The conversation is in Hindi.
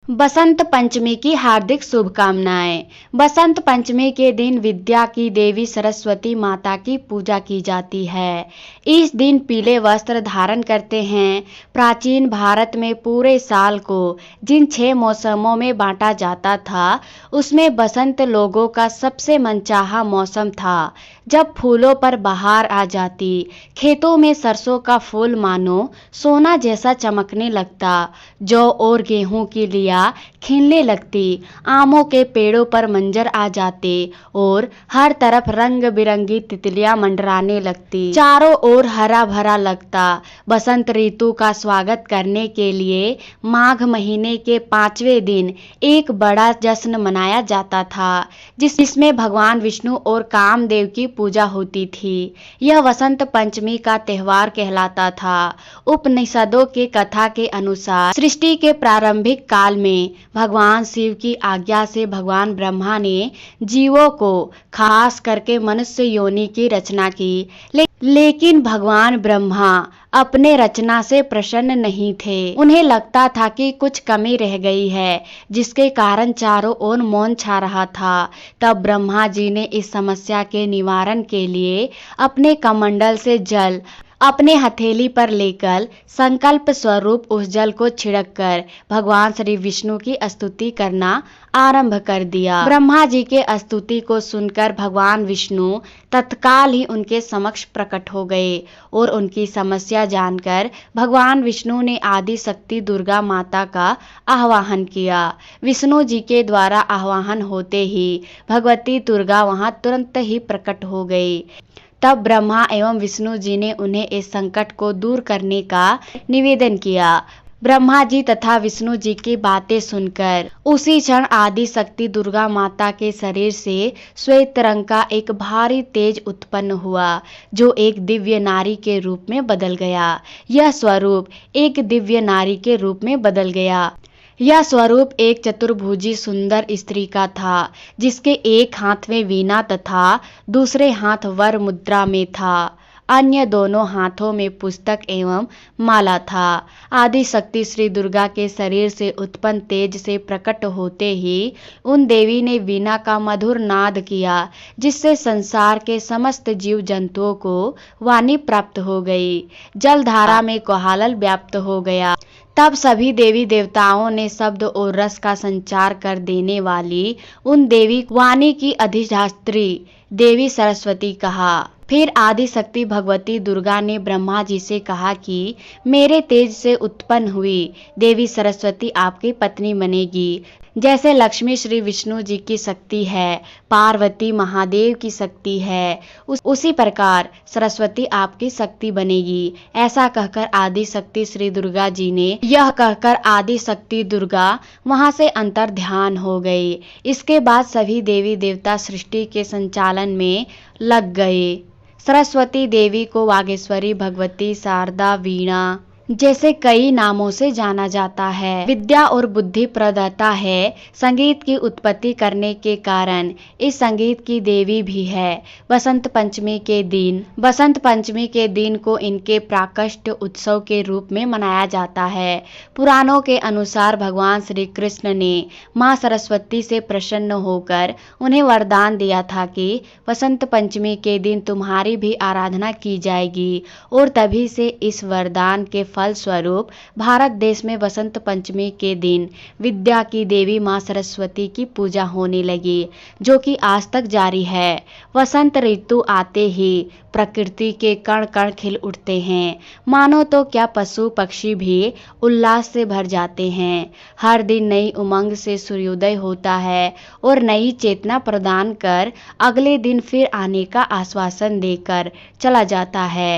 बसंत पंचमी की हार्दिक शुभकामनाएं। बसंत पंचमी के दिन विद्या की देवी सरस्वती माता की पूजा की जाती है। इस दिन पीले वस्त्र धारण करते हैं। प्राचीन भारत में पूरे साल को जिन 6 मौसमों में बांटा जाता था, उसमें बसंत लोगों का सबसे मनचाहा मौसम था, जब फूलों पर बहार आ जाती, खेतों में सरसों का फूल मानो सोना जैसा चमकने लगता, जौ और गेहूं की लिया खिलने लगती, आमों के पेड़ों पर मंजर आ जाते और हर तरफ रंग बिरंगी तितलियां मंडराने लगती। चारों ओर हरा भरा लगता। बसंत ऋतु का स्वागत करने के लिए माघ महीने के 5वें दिन एक बड़ा जश्न मनाया जाता था, जिसमें भगवान विष्णु और कामदेव की पूजा होती थी। यह वसंत पंचमी का त्योहार कहलाता था। उपनिषदों के कथा के अनुसार सृष्टि के प्रारंभिक काल में भगवान शिव की आज्ञा से भगवान ब्रह्मा ने जीवों को, खास करके मनुष्य योनि की रचना की। लेकिन भगवान ब्रह्मा अपने रचना से प्रसन्न नहीं थे। उन्हें लगता था कि कुछ कमी रह गई है, जिसके कारण चारों ओर मौन छा रहा था। तब ब्रह्मा जी ने इस समस्या के निवारण के लिए अपने कमंडल से जल अपने हथेली पर लेकर संकल्प स्वरूप उस जल को छिड़ककर भगवान श्री विष्णु की स्तुति करना आरंभ कर दिया। ब्रह्मा जी के स्तुति को सुनकर भगवान विष्णु तत्काल ही उनके समक्ष प्रकट हो गए और उनकी समस्या जानकर भगवान विष्णु ने आदि शक्ति दुर्गा माता का आह्वान किया। विष्णु जी के द्वारा आह्वान होते ही भगवती दुर्गा वहां तुरंत ही प्रकट हो गई। तब ब्रह्मा एवं विष्णु जी ने उन्हें इस संकट को दूर करने का निवेदन किया। ब्रह्मा जी तथा विष्णु जी की बातें सुनकर उसी क्षण आदि शक्ति दुर्गा माता के शरीर से श्वेत रंग का एक भारी तेज उत्पन्न हुआ, जो एक दिव्य नारी के रूप में बदल गया। यह स्वरूप एक दिव्य नारी के रूप में बदल गया। यह स्वरूप एक चतुर्भुजी सुंदर स्त्री का था, जिसके एक हाथ में वीणा तथा दूसरे हाथ वर मुद्रा में था। अन्य दोनों हाथों में पुस्तक एवं माला था। आदि शक्ति श्री दुर्गा के शरीर से उत्पन्न तेज से प्रकट होते ही उन देवी ने वीणा का मधुर नाद किया, जिससे संसार के समस्त जीव जंतुओं को वाणी प्राप्त हो गई। जलधारा में कोलाहल व्याप्त हो गया। तब सभी देवी देवताओं ने शब्द और रस का संचार कर देने वाली उन देवी वाणी की अधिष्ठात्री देवी सरस्वती कहा। फिर आदि शक्ति भगवती दुर्गा ने ब्रह्मा जी से कहा कि मेरे तेज से उत्पन्न हुई देवी सरस्वती आपकी पत्नी बनेगी। जैसे लक्ष्मी श्री विष्णु जी की शक्ति है, पार्वती महादेव की शक्ति है, उसी प्रकार सरस्वती आपकी शक्ति बनेगी। ऐसा कहकर आदि शक्ति श्री दुर्गा जी ने यह कहकर आदि शक्ति दुर्गा वहां से अंतर ध्यान हो गई। इसके बाद सभी देवी देवता सृष्टि के संचालन में लग गए। सरस्वती देवी को वागेश्वरी, भगवती, शारदा, वीणा जैसे कई नामों से जाना जाता है। विद्या और बुद्धि प्रदाता है। संगीत की उत्पत्ति करने के कारण इस संगीत की देवी भी है। बसंत पंचमी के दिन को इनके प्राकट्य उत्सव के रूप में मनाया जाता है। पुराणों के अनुसार भगवान श्री कृष्ण ने मां सरस्वती से प्रसन्न होकर उन्हें वरदान दिया था कि बसंत पंचमी के दिन तुम्हारी भी आराधना की जाएगी, और तभी से इस वरदान के फल स्वरूप भारत देश में बसंत पंचमी के दिन विद्या की देवी मां सरस्वती की पूजा होने लगी, जो कि आज तक जारी है। वसंत ऋतु आते ही प्रकृति के कण कण खिल उठते हैं। मानो तो क्या पशु पक्षी भी उल्लास से भर जाते हैं। हर दिन नई उमंग से सूर्योदय होता है और नई चेतना प्रदान कर अगले दिन फिर आने का आश्वासन देकर चला जाता है।